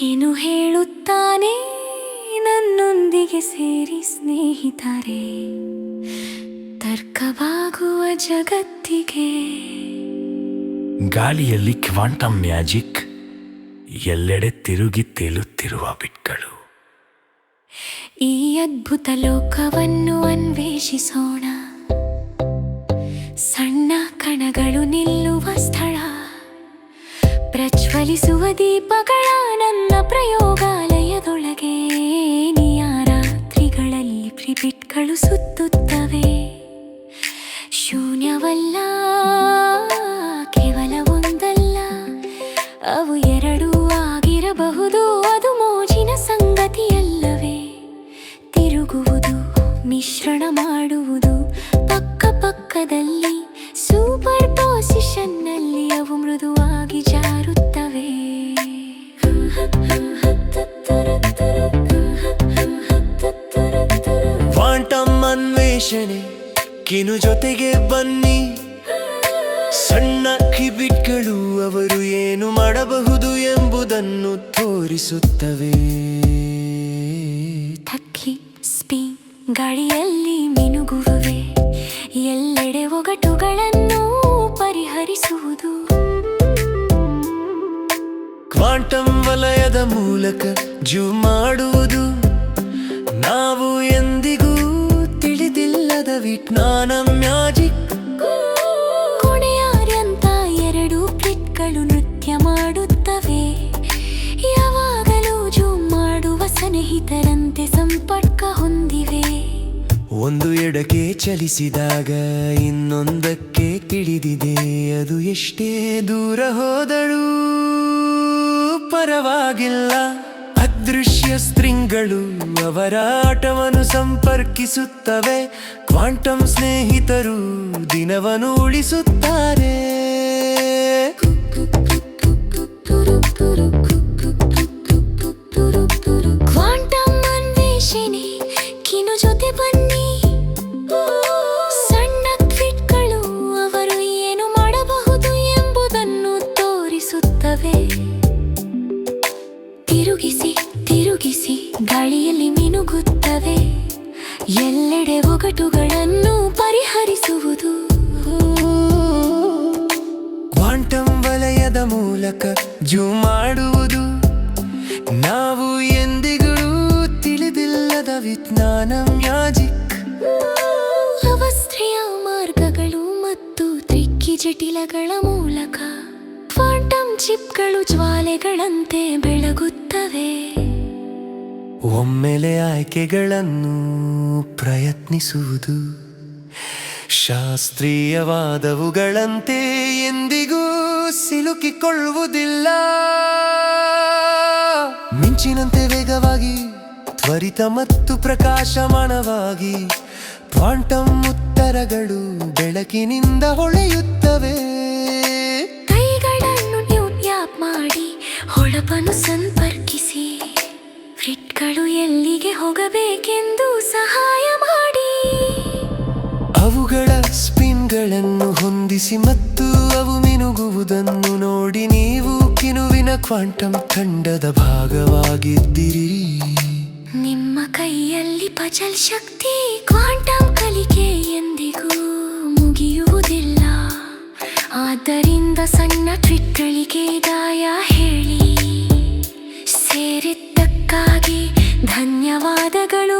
ಏನು ಹೇಳುತ್ತಾನೆ ನನ್ನೊಂದಿಗೆ ಸೇರಿ ಸ್ನೇಹಿತರೆ, ತರ್ಕವಾಗುವ ಜಗತ್ತಿಗೆ. ಗಾಳಿಯಲ್ಲಿ ಕ್ವಾಂಟಮ್ ಮ್ಯಾಜಿಕ್, ಎಲ್ಲೆಡೆ ತಿರುಗಿ ತೇಲುತ್ತಿರುವ ಬಿಟ್ಗಳು. ಈ ಅದ್ಭುತ ಲೋಕವನ್ನು ಅನ್ವೇಷಿಸೋಣ. ಸಣ್ಣ ಕಣಗಳು ನಿಲ್ಲುವ ಸ್ಥಳ, ಪ್ರಜ್ವಲಿಸುವ ದೀಪಗಳ ನನ್ನ ಪ್ರಯೋಗಾಲಯದೊಳಗೆ. ರಾತ್ರಿಗಳಲ್ಲಿ ಬಿಟ್ಗಳು ಸುತ್ತುತ್ತವೆ, ಶೂನ್ಯವಲ್ಲ ಕೇವಲ ಒಂದಲ್ಲ, ಅವು ಎರಡೂ ಆಗಿರಬಹುದು. ಅದು ಮೋಜಿನ ಸಂಗತಿಯಲ್ಲವೇ? ತಿರುಗುವುದು, ಮಿಶ್ರಣ ಮಾಡುವುದು, ಪಕ್ಕ ಪಕ್ಕದಲ್ಲಿ ಸೂಪರ್ ಪೊಸಿಷನ್ನಲ್ಲಿ ಅವು ಮೃದುವಾಗಿ ಜಾರುತ್ತವೆ. ಕ್ವಾಂಟಮ್ ಅನ್ವೇಷಣೆ ಕಿನು ಜೊತೆಗೆ ಬನ್ನಿ. ಸಣ್ಣ ಕಿಬಿಟ್ಗಳು ಅವರು ಏನು ಮಾಡಬಹುದು ಎಂಬುದನ್ನು ತೋರಿಸುತ್ತವೆ. ಥಕ್ಕಿ ಸ್ಪಿನ್ ಗಾಳಿಯಲ್ಲಿ ಮಿನುಗುವೆ, ಎಲ್ಲೆಡೆ ಒಗಟುಗಳನ್ನು ಪರಿಹರಿಸುವುದು. ಕ್ವಾಂಟಮ್ ವಲಯದ ಮೂಲಕ ಜೂಮ್ ಮಾಡುವುದು, ನಾವು ಎಂದಿಗೂ ತಿಳಿದಿಲ್ಲದ ವಿಜ್ಞಾನ ಮ್ಯಾಜಿಕ್. ಕೊನೆಯಾರ್ಯಂತ ಎರಡು ಪ್ಲೇಟ್ಗಳು ನೃತ್ಯ ಮಾಡುತ್ತವೆ, ಯಾವಾಗಲೂ ಜೂಮ್ ಮಾಡುವ ಸ್ನೇಹಿತರಂತೆ ಸಂಪರ್ಕ ಹೊಂದಿವೆ. ಒಂದು ಎಡಕ್ಕೆ ಚಲಿಸಿದಾಗ ಇನ್ನೊಂದಕ್ಕೆ ತಿಳಿದಿದೆ, ಅದು ಎಷ್ಟೇ ದೂರ ಹೋದರೂ ಪರವಾಗಿಲ್ಲ. ಅದೃಶ್ಯ ಸ್ಟ್ರಿಂಗ್ಗಳು ಅವರ ಆಟವನ್ನು ಸಂಪರ್ಕಿಸುತ್ತವೆ. ಕ್ವಾಂಟಮ್ ಸ್ನೇಹಿತರು ದಿನವನ್ನು ಉಳಿಸುತ್ತಾರೆ. ಕ್ವಾಂಟಮ್ ಅನ್ವೇಷಣೆ ಕಿನು ಜೊತೆ ಬನ್ನಿ. ಸಣ್ಣ ಟ್ವಿಟ್ಗಳು ಅವರು ಏನು ಮಾಡಬಹುದು ಎಂಬುದನ್ನು ತೋರಿಸುತ್ತವೆ. ತಿರುಗಿಸಿ ತಿರುಗಿಸಿ ಗಾಳಿಯಲ್ಲಿ ಮಿನುಗುತ್ತವೆ, ಎಲ್ಲೆಡೆ ಒಗಟುಗಳನ್ನು ಪರಿಹರಿಸುವುದು. ಕ್ವಾಂಟಮ್ ವಲಯದ ಮೂಲಕ ಜೂಮ್ ಮಾಡುವುದು, ನಾವು ಎಂದಿಗೂ ತಿಳಿದಿಲ್ಲದ ವಿಜ್ಞಾನ ಮ್ಯಾಜಿಕ್. ಅವಸ್ಥೆಯ ಮಾರ್ಗಗಳು ಮತ್ತು ತ್ರಿಕ್ಕಿ ಜಟಿಲಗಳ ಮೂಲಕ ಕ್ವಾಂಟಮ್ ಚಿಪ್ಗಳು ಜ್ವಾಲೆಗಳಂತೆ ಬೆಳಗುತ್ತವೆ. ಒಮ್ಮೆಲೆ ಆಯ್ಕೆಗಳನ್ನು ಪ್ರಯತ್ನಿಸುವುದು, ಶಾಸ್ತ್ರೀಯವಾದವುಗಳಂತೆ ಎಂದಿಗೂ ಸಿಲುಕಿಕೊಳ್ಳುವುದಿಲ್ಲ. ಮಿಂಚಿನಂತೆ ವೇಗವಾಗಿ, ತ್ವರಿತ ಮತ್ತು ಪ್ರಕಾಶಮಾನವಾಗಿ ಕ್ವಾಂಟಮ್ ಉತ್ತರಗಳು ಬೆಳಕಿನಿಂದ ಹೊಳೆಯುತ್ತವೆ. ಕೈಗಳನ್ನು ಟ್ಯಾಪ್ ಮಾಡಿ ಹೊಳಪನ್ನು ಸಂಪರ್ಕಿಸಿ, ಫ್ರಿಟ್ಗಳು ಎಲ್ಲಿಗೆ ಹೋಗಬೇಕೆಂದು ಸಹಾಯ ಮಾಡಿ. ಅವುಗಳ ಸ್ಪಿನ್ಗಳನ್ನು ಹೊಂದಿಸಿ ಮತ್ತು ಅವು ಮಿನುಗುವುದನ್ನು ನೋಡಿ ನೀವು ಕಿನುವಿನ ಕ್ವಾಂಟಮ್ ಖಂಡದ ಭಾಗವಾಗಿದ್ದಿರಿ. ನಿಮ್ಮ ಕೈಯಲ್ಲಿ ಪಜಲ್ ಶಕ್ತಿ. ಕ್ವಾಂಟಮ್ ಕಲಿಕೆ ಎಂದಿಗೂ ಮುಗಿಯುವುದಿಲ್ಲ, ಆದ್ದರಿಂದ ಸಣ್ಣ ಟ್ವಿಟ್ಗಳಿಗೆ ದಾಯ ಹೇಳಿ. ಸೇರಿದ್ದಕ್ಕಾಗಿ ಧನ್ಯವಾದಗಳು.